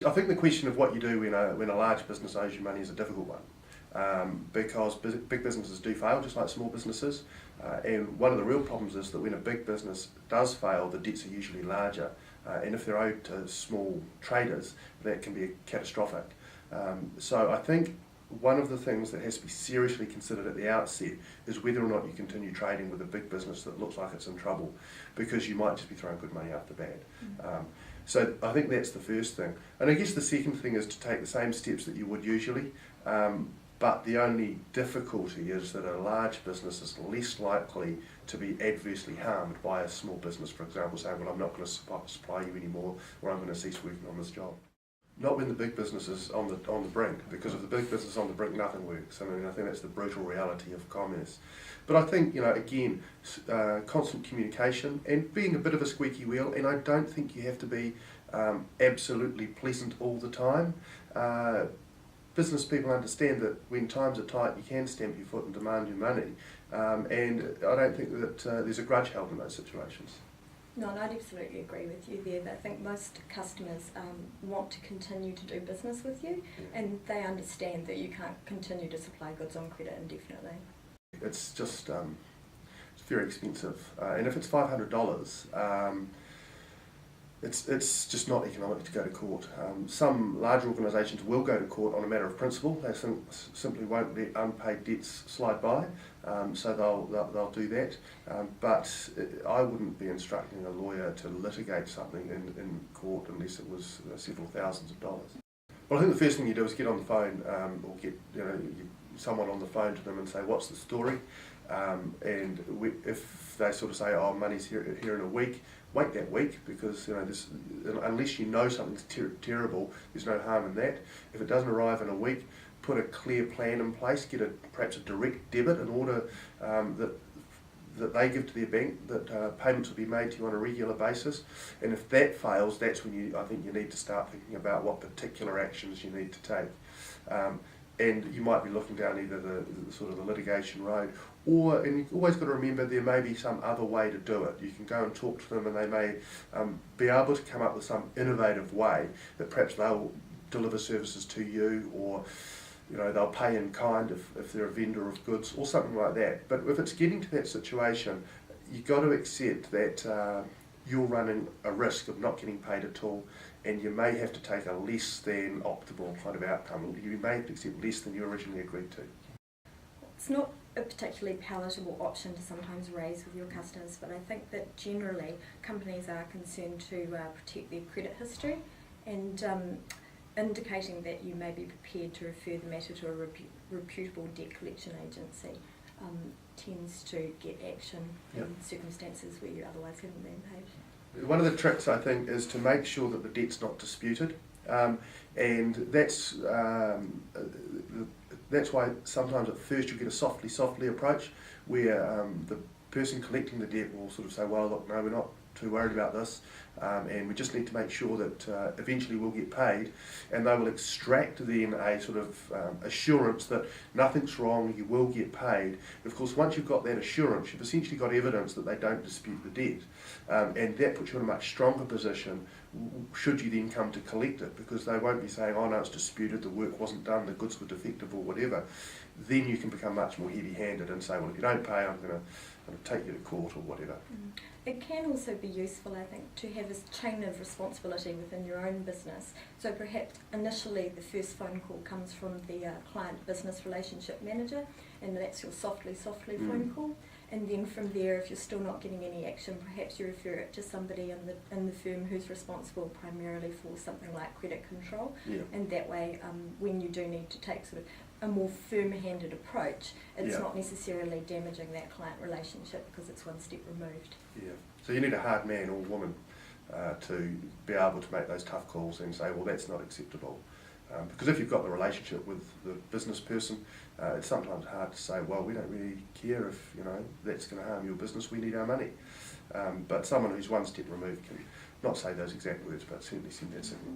I think the question of what you do when a large business owes you money is a difficult one, because big businesses do fail, just like small businesses. And one of the real problems is that when a big business does fail, the debts are usually larger. And if they're owed to small traders, that can be catastrophic. So I think one of the things that has to be seriously considered at the outset is whether or not you continue trading with a big business that looks like it's in trouble, because you might just be throwing good money after bad. So I think that's the first thing. And I guess the second thing is to take the same steps that you would usually, but the only difficulty is that a large business is less likely to be adversely harmed by a small business, for example, saying, well, I'm not going to supply you anymore, or I'm going to cease working on this job. Not when the big business is on the brink, because if the big business is on the brink, nothing works. I mean, I think that's the brutal reality of commerce. But I think, again, constant communication and being a bit of a squeaky wheel, and I don't think you have to be absolutely pleasant all the time. Business people understand that when times are tight, you can stamp your foot and demand your money, and I don't think that there's a grudge held in those situations. No, and I'd absolutely agree with you there. I think most customers want to continue to do business with you, and they understand that you can't continue to supply goods on credit indefinitely. It's just it's very expensive, and if it's $500, it's just not economic to go to court. Some large organisations will go to court on a matter of principle. They simply won't let unpaid debts slide by, so they'll do that. But I wouldn't be instructing a lawyer to litigate something in court unless it was several thousands of dollars. Well, I think the first thing you do is get on the phone, or get someone on the phone to them and say, what's the story? And if they sort of say, oh, money's here in a week, wait that week, because unless you know something's terrible, there's no harm in that. If it doesn't arrive in a week, put a clear plan in place, get perhaps a direct debit in order that they give to their bank, that payments will be made to you on a regular basis. And if that fails, that's when I think you need to start thinking about what particular actions you need to take. And you might be looking down either the sort of the litigation road, and you've always got to remember there may be some other way to do it. You can go and talk to them, and they may be able to come up with some innovative way that perhaps they'll deliver services to you, or they'll pay in kind if they're a vendor of goods or something like that. But if it's getting to that situation, you've got to accept that you're running a risk of not getting paid at all, and you may have to take a less than optimal kind of outcome. You may have to accept less than you originally agreed to. It's not a particularly palatable option to sometimes raise with your customers, but I think that generally companies are concerned to protect their credit history, and indicating that you may be prepared to refer the matter to a reputable debt collection agency tends to get action in circumstances where you otherwise haven't been paid. One of the tricks, I think, is to make sure that the debt's not disputed, and that's why sometimes at first you get a softly approach, where the person collecting the debt will sort of say, well, look, no, we're not too worried about this, and we just need to make sure that eventually we'll get paid, and they will extract then a sort of assurance that nothing's wrong, you will get paid. Of course, once you've got that assurance, you've essentially got evidence that they don't dispute the debt, and that puts you in a much stronger position should you then come to collect it, because they won't be saying, oh no, it's disputed, the work wasn't done, the goods were defective or whatever. Then you can become much more heavy-handed and say, well, if you don't pay, I'm going to take you to court or whatever. It can also be useful, I think, to have a chain of responsibility within your own business. So perhaps initially the first phone call comes from the client business relationship manager, and that's your softly phone call. And then from there, if you're still not getting any action, perhaps you refer it to somebody in the firm who's responsible primarily for something like credit control. And that way, when you do need to take sort of a more firm-handed approach, it's not necessarily damaging that client relationship because it's one step removed. So you need a hard man or woman to be able to make those tough calls and say, well, that's not acceptable. Because if you've got the relationship with the business person, it's sometimes hard to say, well, we don't really care if that's going to harm your business, we need our money. But someone who's one step removed can not say those exact words, but certainly send that signal.